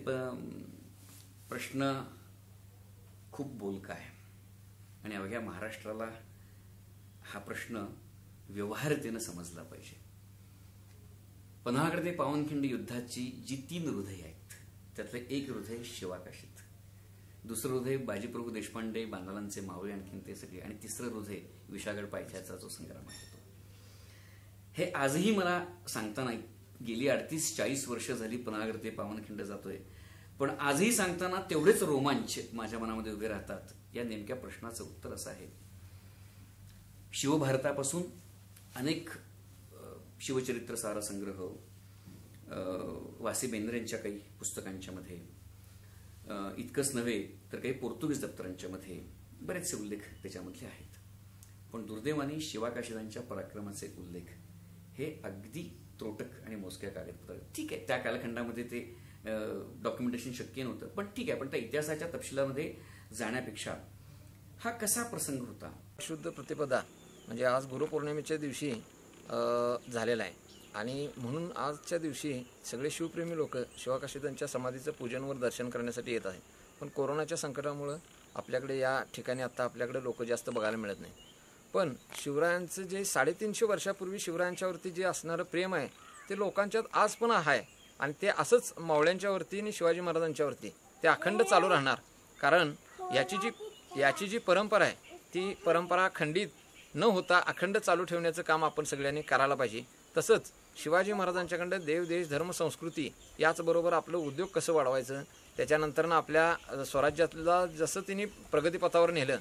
प्रश्न खूप बोलका आहे आणि अवघ्या महाराष्ट्राला हा प्रश्न व्यवहार्यतेनं समजला पाहिजे. पन्हागड ते पावनखिंड युद्धाची जी 3 हृदय आहेत त्यातलं एक हृदय शिवाकाशीत, दुसरं हृदय बाजीप्रभू देशपांडे बांधालांचे मावळे आणखीन ते सगळे, आणि तिसरं हृदय विशागड पायथ्याचा जो संग्राम आहे तो. हे आजही मला सांगताना, गेली 38-40 वर्ष झाली पन्हागड ते पावनखिंड जातोय, पण आजही सांगताना तेवढेच रोमांच माझ्या मनामध्ये उभे राहतात. या नेमक्या प्रश्नाचं उत्तर असं आहे, शिवभारतापासून अनेक शिवचरित्र सारसंग्रह, वासी बेंद्रे यांच्या काही पुस्तकांच्या मध्ये, इतकंच नव्हे तर काही पोर्तुगीज दप्तरांच्या मध्ये बरेचसे उल्लेख त्याच्यामधले आहेत. पण दुर्दैवाने शिवाकाशीदांच्या पराक्रमाचे उल्लेख हे अगदी त्रोटक आणि मोजक्या कागदपत्र. ठीक आहे, त्या कालखंडामध्ये ते डॉक्युमेंटेशन शक्य नव्हतं, पण ठीक आहे, पण त्या इतिहासाच्या तपशिलामध्ये जाण्यापेक्षा हा कसा प्रसंग होता. शुद्ध प्रतिपदा म्हणजे आज गुरुपौर्णिमेच्या दिवशी झालेला आहे आणि म्हणून आजच्या दिवशी सगळे शिवप्रेमी लोक शिवाकाशीदांच्या समाधीचं पूजनवर दर्शन करण्यासाठी येत आहेत. पण कोरोनाच्या संकटामुळं आपल्याकडे या ठिकाणी आता आपल्याकडे लोक जास्त बघायला मिळत नाही. पण शिवरायांचं जे 350 वर्षापूर्वी शिवरायांच्यावरती जे असणारं प्रेम आहे ते लोकांच्यात आज पण आहे आणि ते असंच मावळ्यांच्यावरती आणि शिवाजी महाराजांच्यावरती ते अखंड चालू राहणार. कारण याची जी परंपरा आहे ती परंपरा खंडित न होता अखंड चालू ठेवण्याचं काम आपण सगळ्यांनी करायला पाहिजे. तसंच शिवाजी महाराजांच्याकडं देव देश धर्म संस्कृती याचबरोबर आपलं उद्योग कसं वाढवायचं, त्याच्यानंतरनं आपल्या स्वराज्यातला जसं तिने प्रगतीपथावर नेलं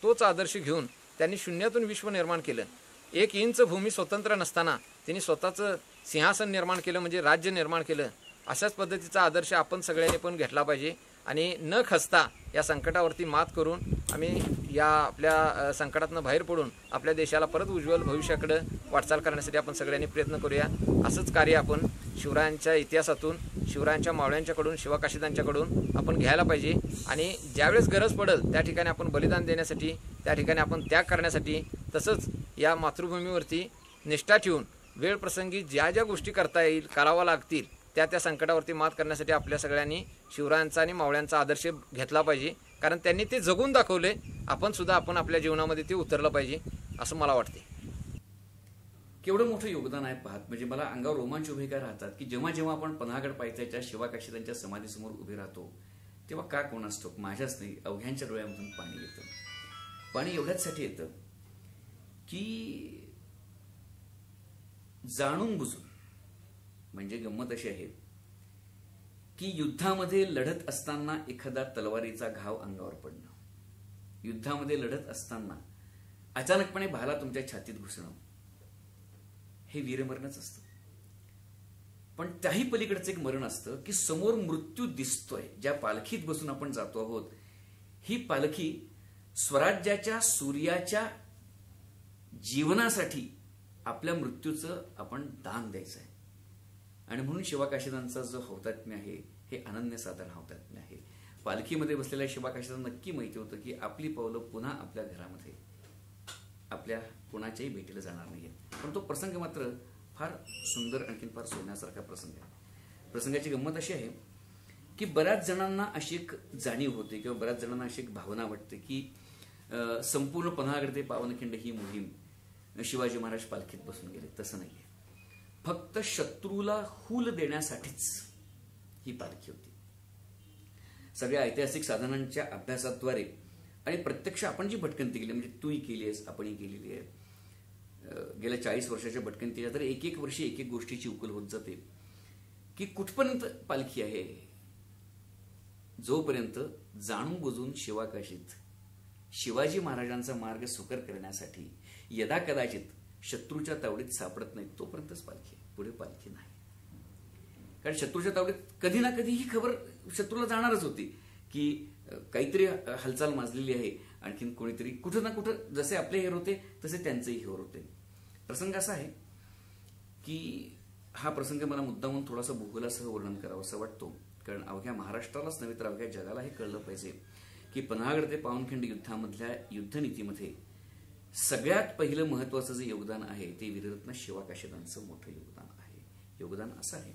तोच आदर्श घेऊन त्यांनी शून्यातून विश्व निर्माण केलं. 1 इंच भूमी स्वतंत्र नसताना त्यांनी स्वतःचं सिंहासन निर्माण केलं, म्हणजे राज्य निर्माण केलं. अशाच पद्धतीचा आदर्श आपण सगळ्यांनी पण घेतला पाहिजे आणि न खचता या संकटावरती मात करून आम्ही या आपल्या संकटातनं बाहेर पडून आपल्या देशाला परत उज्ज्वल भविष्याकडे वाटचाल करण्यासाठी आपण सगळ्यांनी प्रयत्न करूया. असंच कार्य आपण शिवरायांच्या इतिहासातून, शिवरायांच्या मावळ्यांच्याकडून, शिवाकाशीदांच्याकडून आपण घ्यायला पाहिजे आणि ज्यावेळेस गरज पडेल त्या ठिकाणी आपण बलिदान देण्यासाठी, त्या ठिकाणी आपण त्याग करण्यासाठी, तसंच या मातृभूमीवरती निष्ठा ठेवून वेळ प्रसंगी ज्या ज्या गोष्टी करता येईल, कराव्या लागतील त्या संकटावरती मात करण्यासाठी आपल्या सगळ्यांनी शिवरायांचा आणि मावळ्यांचा आदर्श घेतला पाहिजे. कारण त्यांनी ते जगून दाखवले, आपण सुद्धा आपल्या जीवनामध्ये ते उतरलं पाहिजे असं मला वाटते. केवढं मोठं योगदान आहे पाहत, म्हणजे मला अंगावर रोमांच उभे काय राहतात की जेव्हा जेव्हा आपण पन्हागड पायथ्याच्या शिवाकाशीदांच्या समाधीसमोर उभे राहतो तेव्हा का कोणास ठाऊक माझ्याच नाही अवघ्यांच्या डोळ्यामधून पाणी येतं. पाणी एवढ्याचसाठी येतं की जाणून बुजून, म्हणजे गंमत अशी आहे की युद्धामध्ये लढत असताना एखादा तलवारीचा घाव अंगावर पडणं, युद्धामध्ये लढत असताना अचानकपणे भाला तुमच्या छातीत घुसणं, हे वीरमरणच असतं. पण त्याही पलीकडचं एक मरण असतं की समोर मृत्यू दिसतोय, ज्या पालखीत बसून आपण जातो आहोत ही पालखी स्वराज्याच्या सूर्याच्या जीवनासाठी आपल्या मृत्यूचं आपण दान द्यायचं आहे. आणि म्हणून शिवाकाशीदांचा जो हौतात्म्य आहे हे अनन्यसाधारण हौतात्म्य आहे. पालखीमध्ये बसलेल्या शिवाकाशीला नक्की माहिती होतं की आपली पावलं पुन्हा आपल्या घरामध्ये आपल्या कुणाच्याही भेटीला जाणार नाहीये. पण तो प्रसंग मात्र फार सुंदर, आणखीन फार सोन्यासारखा प्रसंग आहे. प्रसंगाची गंमत अशी आहे की बऱ्याच जणांना अशी एक जाणीव होते किंवा बऱ्याच जणांना अशी एक भावना वाटते की संपूर्ण पन्हाळगड ते पावनखिंड ही मोहीम शिवाजी महाराज पालखीत बसून गेले. तसं नाहीये. फक्त शत्रूला हूल देण्यासाठीच ही पालखी होती. सगळ्या ऐतिहासिक साधनांच्या अभ्यासाद्वारे आणि प्रत्यक्ष आपण जी भटकंती केली, म्हणजे तूही केली आहेस, आपणही केलेली आहे, गेल्या 40 वर्षाच्या भटकंतीच्या, तर एक वर्षी एक गोष्टीची उकल होत जाते की कुठपर्यंत पालखी आहे. जोपर्यंत जाणून बुजून शिवाकाशीत शिवाजी महाराजांचा मार्ग सुकर करण्यासाठी यदा कदाचित शत्रूच्या तावडीत सापडत नाही तोपर्यंतच पालखी आहे, पुढे पालखी नाही. कारण शत्रूच्या तावडीत कधी ना कधी ही खबर शत्रूला जाणारच होती की काहीतरी हालचाल माजलेली आहे, आणखीन कोणीतरी कुठं ना कुठं, जसे आपले हेर होते तसे त्यांचेही हेर होते. प्रसंग असा आहे की हा प्रसंग मला मुद्दामून थोडासा भूगोलासह वर्णन करावं असं वाटतो. कारण अवघ्या महाराष्ट्रालाच नव्हे तर अवघ्या जगाला हे कळलं पाहिजे की पन्हाळगड ते पावनखिंड युद्धामधल्या युद्धनीतीमध्ये सगळ्यात पहिलं महत्वाचं जे योगदान आहे ते वीररत्न शिवाकाशीदांचं मोठं योगदान आहे. योगदान असं आहे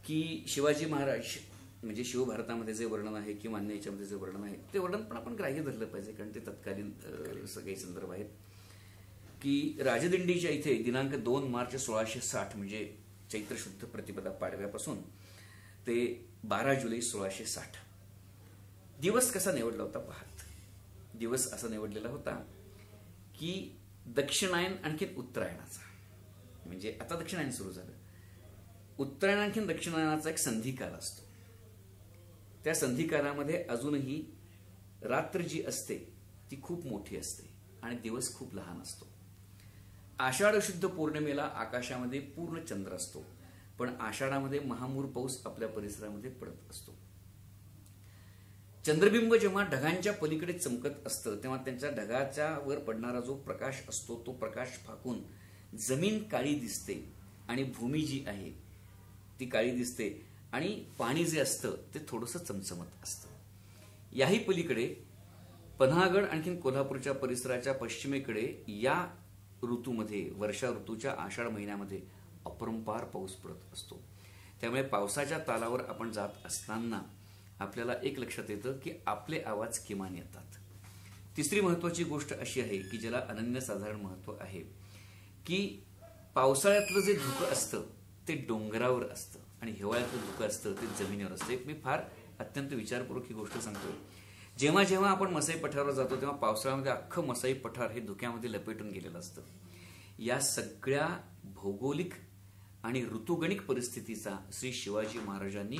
की शिवाजी महाराज म्हणजे शिवभारतामध्ये जे वर्णन आहे किंवा अन्य याच्यामध्ये जे वर्णन आहे ते वर्णन पण आपण ग्राह्य धरलं पाहिजे. कारण ते तत्कालीन सगळे संदर्भ आहेत की राजदिंडीच्या इथे दिनांक 2 मार्च 1660 म्हणजे चैत्र शुद्ध प्रतिपदा पाडव्यापासून ते 12 जुलै 1660 दिवस कसा निवडला होता पाहत. दिवस असा निवडलेला होता की दक्षिणायन आणखीन उत्तरायणाचा, म्हणजे आता दक्षिणायन सुरू झालं, उत्तरायण आणखीन दक्षिणायनाचा एक संधिकाल असतो. त्या संधिकालामध्ये अजूनही रात्र जी असते ती खूप मोठी असते आणि दिवस खूप लहान असतो. आषाढ शुद्ध पौर्णिमेला आकाशामध्ये पूर्ण चंद्र असतो, पण आषाढामध्ये महामूर पाऊस आपल्या परिसरामध्ये पडत असतो. चंद्रबिंब जेव्हा ढगांच्या पलीकडे चमकत असतं तेव्हा त्यांच्या ढगाच्या वर पडणारा जो प्रकाश असतो तो प्रकाश फाकून जमीन काळी दिसते आणि भूमी जी आहे ती काळी दिसते आणि पाणी जे असतं ते थोडंसं चमचमत असतं. याही पलीकडे पन्हाळगड आणखीन कोल्हापूरच्या परिसराच्या पश्चिमेकडे या ऋतूमध्ये, वर्षा ऋतूच्या आषाढ महिन्यामध्ये अपरंपार पाऊस पडत असतो. त्यामुळे पावसाच्या तालावर आपण जात असताना आपल्याला एक लक्षात येतं की आपले आवाज किमान येतात. तिसरी महत्वाची गोष्ट अशी आहे की ज्याला अनन्यसाधारण महत्व आहे की पावसाळ्यातलं जे धुकं असतं ते डोंगरावर असतं आणि हिवाळ्यातलं धुकं असतं ते जमिनीवर असतं. मी फार अत्यंत विचारपूर्वक ही गोष्ट सांगतो. जेव्हा जेव्हा आपण मसाई पठारावर जातो तेव्हा पावसाळ्यामध्ये अख्खं मसाई पठार हे धुक्यामध्ये लपेटून गेलेलं असतं. या सगळ्या भौगोलिक आणि ऋतुगणिक परिस्थितीचा श्री शिवाजी महाराजांनी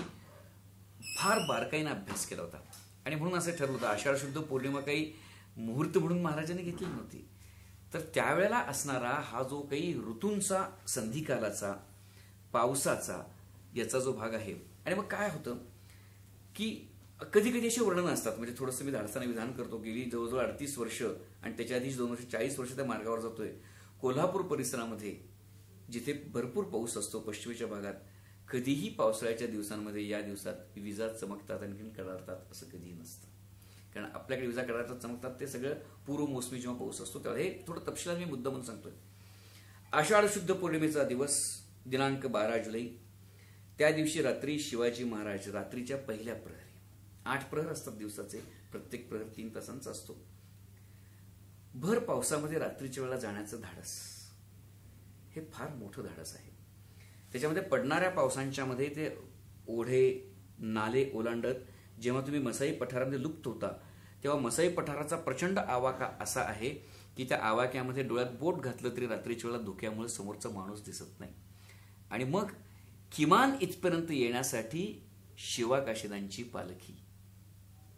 फार बारकाईने अभ्यास केला होता आणि म्हणून असं ठरवलं होतं. आषाढ शुद्ध पौर्णिमा काही मुहूर्त म्हणून महाराजांनी घेतली नव्हती, तर त्यावेळेला असणारा हा जो काही ऋतूंचा, संधिकालाचा, पावसाचा याचा जो भाग आहे. आणि मग काय होतं की कधी कधी असे वर्णन असतात, म्हणजे थोडंसं मी धाडसाने विधान करतो. गेली जवळजवळ 38 वर्ष आणि त्याच्या आधीच 2 वर्ष 40 वर्ष त्या मार्गावर जातोय. कोल्हापूर परिसरामध्ये जिथे भरपूर पाऊस असतो पश्चिमेच्या भागात, कधीही पावसाळ्याच्या दिवसांमध्ये या दिवसात विजा चमकतात आणखी कडाडतात असं कधीही नसतं. कारण आपल्याकडे विजा कडाडतात, चमकतात ते सगळं पूर्व मोसमी जेव्हा पाऊस असतो तेव्हा. हे थोडं तपशिलात मी मुद्दा म्हणून सांगतोय. आषाढ शुद्ध पौर्णिमेचा दिवस दिनांक 12 जुलै, त्या दिवशी रात्री शिवाजी महाराज रात्रीच्या पहिल्या प्रहरी, 8 प्रहर असतात दिवसाचे, प्रत्येक प्रहर 3 तासांचा असतो, भर पावसामध्ये रात्रीच्या वेळेला जाण्याचं धाडस हे फार मोठं धाडस आहे. त्याच्यामध्ये पडणाऱ्या पावसांच्या मध्ये ते ओढे नाले ओलांडत जेव्हा तुम्ही मसाई पठारामध्ये लुप्त होता तेव्हा मसाई पठाराचा प्रचंड आवाका असा आहे की त्या आवाक्यामध्ये डोळ्यात बोट घातलं तरी रात्रीच्या वेळेला धुक्यामुळे समोरचा माणूस दिसत नाही. आणि मग किमान इथपर्यंत येण्यासाठी शिवाकाशीदांची पालखी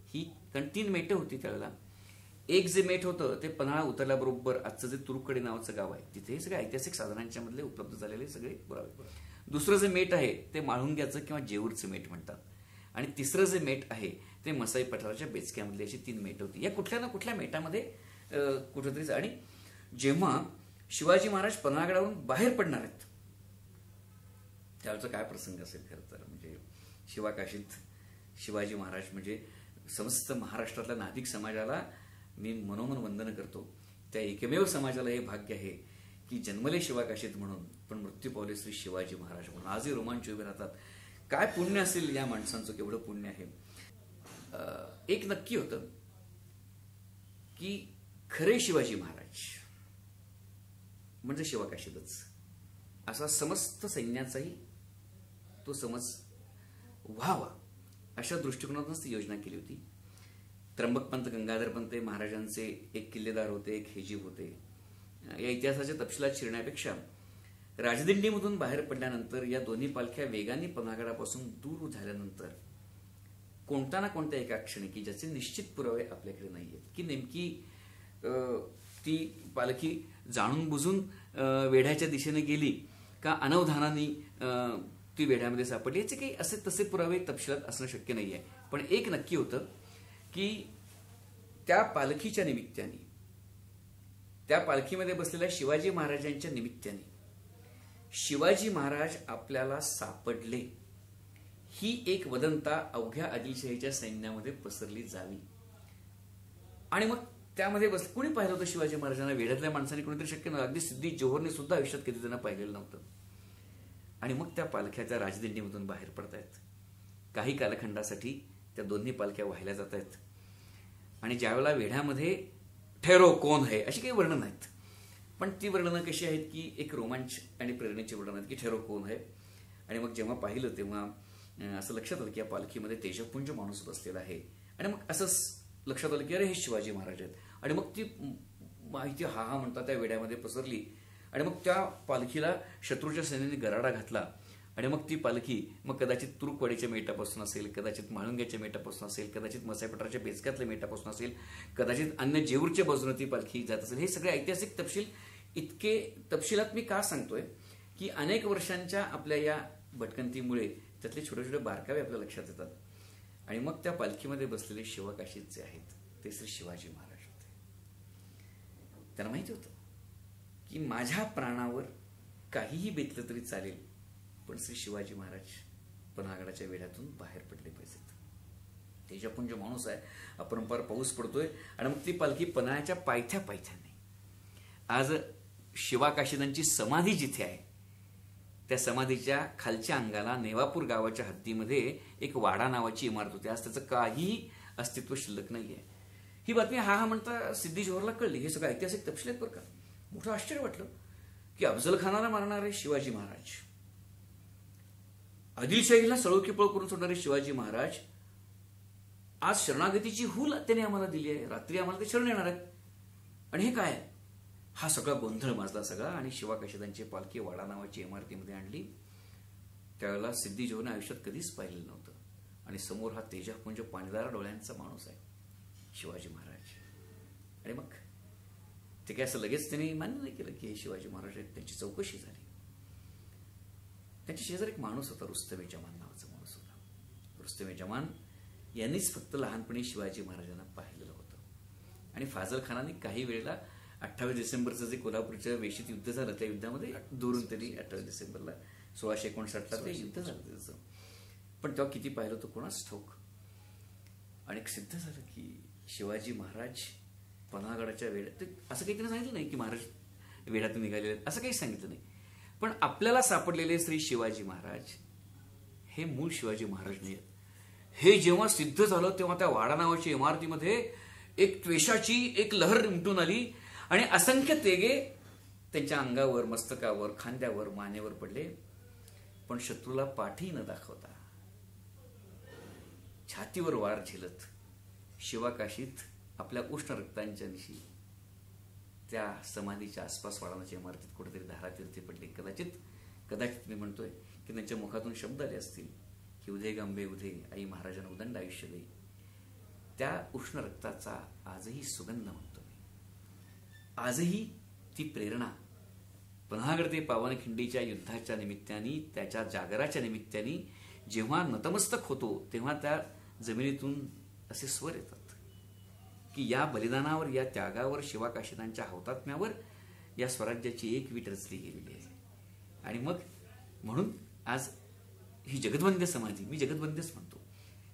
ही, कारण 3 मेटं होती त्यावेळेला. एक जे मेट होतं ते पन्हाळा उतरल्याबरोबर आजचं जे तुरुकडे नावाचं गाव आहे तिथे सगळे ऐतिहासिक साधनांच्या मधले उपलब्ध झालेले सगळे पुरावे. दुसरं जे मेट आहे ते माळुंग्याचं किंवा जेऊरचं मेट म्हणतात. आणि तिसरं जे मेट आहे ते मसाई पठाराच्या बेचक्यामधली अशी 3 मेट होती. या कुठल्या ना कुठल्या मेटामध्ये कुठेतरी. आणि जेव्हा शिवाजी महाराज पन्हाळगडावरून बाहेर पडणार आहेत त्यावेळेचा काय प्रसंग असेल खरं तर. म्हणजे शिवाकाशीत शिवाजी महाराज म्हणजे समस्त महाराष्ट्रातल्या नाभिक समाजाला मी मनोमन वंदन करतो. त्या एकमेव समाजाला हे भाग्य आहे की जन्मले शिवाकाशीत म्हणून पण मृत्यू पावले श्री शिवाजी महाराज म्हणून. आजही रोमांच उभे राहतात. काय पुण्य असेल या माणसांचं, केवढं पुण्य आहे. एक नक्की होतं की खरे शिवाजी महाराज म्हणजे शिवाकाशीतच, असा समस्त सैन्याचाही तो समज व्हावा अशा दृष्टिकोनातूनच ती योजना केली होती. त्र्यंबकपंत गंगाधरपंत हे महाराजांचे एक किल्लेदार होते, एक हेजीब होते. या इतिहासाच्या तपशिलात शिरण्यापेक्षा राजदिंडीमधून बाहेर पडल्यानंतर या दोन्ही पालख्या वेगाने पन्हागडापासून दूर झाल्यानंतर कोणत्या ना कोणत्या एका क्षणी की ज्याचे निश्चित पुरावे आपल्याकडे नाहीयेत की नेमकी ती पालखी जाणून बुजून वेढ्याच्या दिशेने गेली का अनवधानाने ती वेढ्यामध्ये सापडली, याचे काही असे तसे पुरावे तपशिलात असणं शक्य नाहीये. पण एक नक्की होतं की त्या पालखीच्या निमित्ताने, त्या पालखीमध्ये बसलेल्या शिवाजी महाराजांच्या निमित्ताने शिवाजी महाराज आपल्याला सापडले ही एक वदंता अवघ्या आदिलशाहीच्या सैन्यामध्ये पसरली जावी. आणि मग त्यामध्ये कुणी पाहिलं होतं शिवाजी महाराजांना? वेढ्यातल्या माणसाने कोणीतरी शक्य नव्हतं. अगदी सिद्धी जोहरने सुद्धा आयुष्यात कधी त्यांना पाहिलेलं नव्हतं. आणि मग त्या पालख्या त्या राजदिंडीमधून बाहेर पडतायत. काही कालखंडासाठी त्या दोन्ही पालख्या वाहिल्या जात आहेत. आणि ज्यावेळेला वेढ्यामध्ये ठहरो कोण है अशी काही वर्णन आहेत, पण ती वर्णनं कशी आहेत की एक रोमांच आणि प्रेरणेची वर्णन आहेत की ठहरो कोण है. आणि मग जेव्हा पाहिलं तेव्हा असं लक्षात आलं की या पालखीमध्ये तेजपुंज माणूस बसलेला आहे. आणि मग असंच लक्षात आलं की अरे हे शिवाजी महाराज आहेत. आणि मग ती माहिती हा हा म्हणता त्या वेड्यामध्ये पसरली. आणि मग त्या पालखीला शत्रूच्या सैन्याने गराडा घातला. आणि मग ती पालखी मग कदाचित तुरुकवाडीच्या मेटापासून असेल, कदाचित म्हाळुंग्याच्या मेटापासून असेल, कदाचित मसाईपठाराच्या बेचक्यातल्या मेटापासून असेल, कदाचित अन्य जेऊरच्या बाजूने ती पालखी जात असेल. हे सगळे ऐतिहासिक तपशील इतके तपशिलात मी का सांगतोय की अनेक वर्षांच्या आपल्या या भटकंतीमुळे त्यातले छोटे छोटे बारकावे आपल्या लक्षात येतात. आणि मग त्या पालखीमध्ये बसलेले शिवकाशीत जे आहेत ते श्री शिवाजी महाराज होते. त्यांना माहिती होतं की माझ्या प्राणावर काहीही बेतलं तरी चालेल, पण श्री शिवाजी महाराज पन्हागडाच्या वेढ्यातून बाहेर पडले पाहिजेत. तेजपुंज माणूस आहे, अपरंपार पाऊस पडतोय. आणि मग ती पालखी पन्हाळ्याच्या पायथ्याने आज शिवाकाशीदांची समाधी जिथे आहे त्या समाधीच्या खालच्या अंगाला नेवापूर गावाच्या हद्दीमध्ये एक वाडा नावाची इमारत होती. आज त्याचं काहीही अस्तित्व शिल्लक नाहीये. ही बातमी हा हा म्हणता सिद्धी जोहरला कळली. हे सगळं ऐतिहासिक तपशील आहेत बरं का. मोठं आश्चर्य वाटलं की अफजल खानाला मारणारे शिवाजी महाराज, आदिलशाहीला सळोकीपळ करून सोडणारे शिवाजी महाराज आज शरणागतीची हूल त्याने आम्हाला दिली आहे. रात्री आम्हाला ते शरण येणार आहेत. आणि हे काय? हा सगळा गोंधळ माजला सगळा. आणि शिवाकाशीदांची पालखी वाडा नावाची इमारतीमध्ये आणली. त्यावेळेला सिद्धी जोहरने आयुष्यात कधीच पाहिलेलं नव्हतं. आणि समोर हा तेजपुंज पाणीदार डोळ्यांचा माणूस आहे शिवाजी महाराज. आणि मग ते काय असं लगेच त्यांनी मान्य नाही केलं की हे शिवाजी महाराज आहेत. त्यांची चौकशी झाली. त्यांच्या शेजारी एक माणूस होता, रुस्तमे जमान नावाचा माणूस होता. रुस्तमे जमान यांनीच फक्त लहानपणी शिवाजी महाराजांना पाहिलेलं होतं. आणि फाजल खानाने काही वेळेला 28 डिसेंबरचं जे कोल्हापूरच्या वेशीत युद्ध झालं त्या युद्धामध्ये दुरून तरी 28 डिसेंबरला 1659 ते युद्ध झालं त्याचं. पण तेव्हा किती पाहिलं होतं कोणाच ठाऊक. आणि सिद्ध झालं की शिवाजी महाराज पन्हागडाच्या वेळात असं काही त्यांनी सांगितलं नाही की महाराज वेढ्यातून निघालेले असं काही सांगितलं नाही. पण आपल्याला सापडलेले श्री शिवाजी महाराज हे मूळ शिवाजी महाराज नाही. हे जेव्हा सिद्ध झालं तेव्हा त्या वाडा नावाच्या इमारतीमध्ये एक त्वेषाची एक लहर उमटून आली. आणि असंख्य तेगे त्यांच्या अंगावर, मस्तकावर, खांद्यावर, मानेवर पडले. पण शत्रूला पाठी न दाखवता छातीवर वार झेलत शिवाकाशीत आपल्या उष्ण रक्तांच्या दिशी त्या समाधीच्या आसपास वाढवण्याच्या इमारतीत कुठेतरी धारातीर्थी पडले. कदाचित मी म्हणतोय की त्यांच्या मुखातून शब्द आले असतील की उदे गंबे उदे आई महाराजांना उदंड आयुष्य दे. त्या उष्ण रक्ताचा आजही सुगंध म्हणतो मी. आजही ती प्रेरणा पन्हागड ते पावनखिंडीच्या युद्धाच्या निमित्ताने, त्याच्या जागराच्या निमित्ताने जेव्हा नतमस्तक होतो तेव्हा त्या जमिनीतून असे स्वर येतात की या बलिदानावर, या त्यागावर, शिवाकाशीदांच्या हौतात्म्यावर या स्वराज्याची एक वीट रचली गेलेली आहे. आणि मग म्हणून आज ही जगदवंद्य समाधी, मी जगदवंद्यच म्हणतो,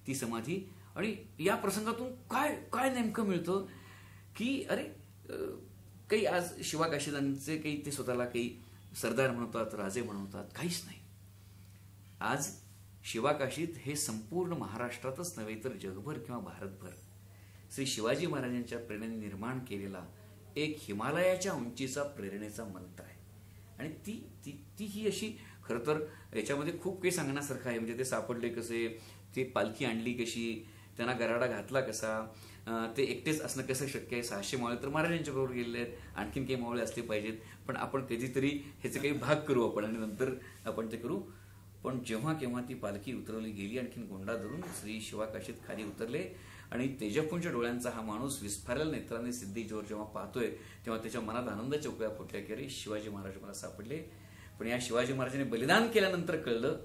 ती ती समाधी. आणि या प्रसंगातून काय काय नेमकं मिळतं की अरे काही आज शिवाकाशीदांचे काही ते स्वतःला काही सरदार म्हणतात, राजे म्हणतात, काहीच नाही. आज शिवाकाशीत हे संपूर्ण महाराष्ट्रातच नव्हे तर जगभर किंवा भारतभर श्री शिवाजी महाराजांच्या प्रेरणेने निर्माण केलेला एक हिमालयाच्या उंचीचा प्रेरणेचा मंत्र आहे. आणि ती ही अशी खरं तर याच्यामध्ये खूप काही सांगण्यासारखं आहे. म्हणजे ते सापडले कसे, ते पालखी आणली कशी, त्यांना गराडा घातला कसा, ते एकटेच असणं कसं शक्य आहे. 600 मावळे तर महाराजांच्या बरोबर गेलेले आहेत, आणखीन काही मावळे असले पाहिजेत. पण आपण कधीतरी ह्याचे काही भाग करू आपण आणि नंतर आपण ते करू. पण जेव्हा केव्हा ती पालखी उतरवली गेली, आणखीन गोंडा धरून श्री शिवाकाशीत खाली उतरले आणि तेजपुंज डोळ्यांचा हा माणूस विस्फारल नेत्राने सिद्धीजोर जेव्हा पाहतोय तेव्हा त्याच्या मनात आनंदाच्या उकळ्या फुटल्या की अरे शिवाजी महाराज मला सापडले. पण या शिवाजी महाराजांनी बलिदान केल्यानंतर कळलं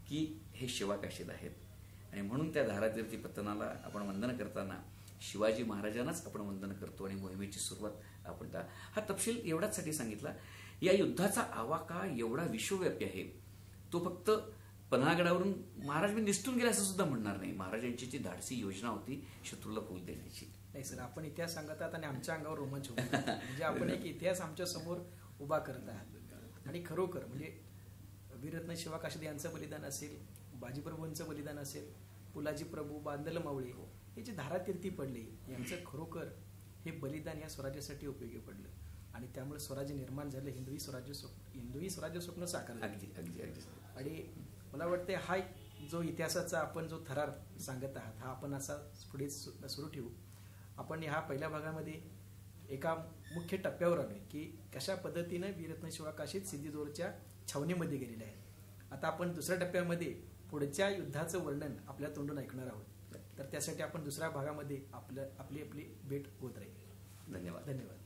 की हे शिवाकाशीत आहेत. आणि म्हणून त्या धारातीर्थी पतनाला आपण वंदन करताना शिवाजी महाराजांनाच आपण वंदन करतो. आणि मोहिमेची सुरुवात आपण हा तपशील एवढाच साठी सांगितला. या युद्धाचा आवाका एवढा विश्वव्यापी आहे. तो फक्त पन्हाळगडावरून महाराज मी निसटून गेले असं सुद्धा म्हणणार नाही. महाराजांची जी धाडसी योजना होती शत्रूला फूल देण्याची. नाही सर, आपण इतिहास सांगत आहात आणि आमच्या अंगावर रोमांच होतो. म्हणजे आपण एक इतिहास आमच्या समोर उभा करत आहात. आणि खरोखर म्हणजे वीररत्न शिवाकाशीद यांचं बलिदान असेल, बाजीप्रभूंचं बलिदान असेल, पुलाजी प्रभू, बांदल मावळे हे जे धारातीर्थी पडले, यांचं खरोखर हे बलिदान या स्वराज्यासाठी उपयोगी पडलं. आणि त्यामुळे स्वराज्य निर्माण झालं, हिंदवी स्वराज्य स्वप्न साकार झालं. अगदी अगदी अगदी. आणि मला वाटतं हा जो इतिहासाचा आपण जो थरार सांगत आहात हा आपण असा पुढे सुरू ठेवू. आपण ह्या पहिल्या भागामध्ये एका मुख्य टप्प्यावर आलोय की कशा पद्धतीनं वीररत्न शिवाकाशीद सिद्धीजोरच्या छावणीमध्ये गेलेले आहेत. आता आपण दुसऱ्या टप्प्यामध्ये पुढच्या युद्धाचं वर्णन आपल्या तोंडून ऐकणार आहोत. तर त्यासाठी आपण दुसऱ्या भागामध्ये आपली भेट होत राहील. धन्यवाद. धन्यवाद.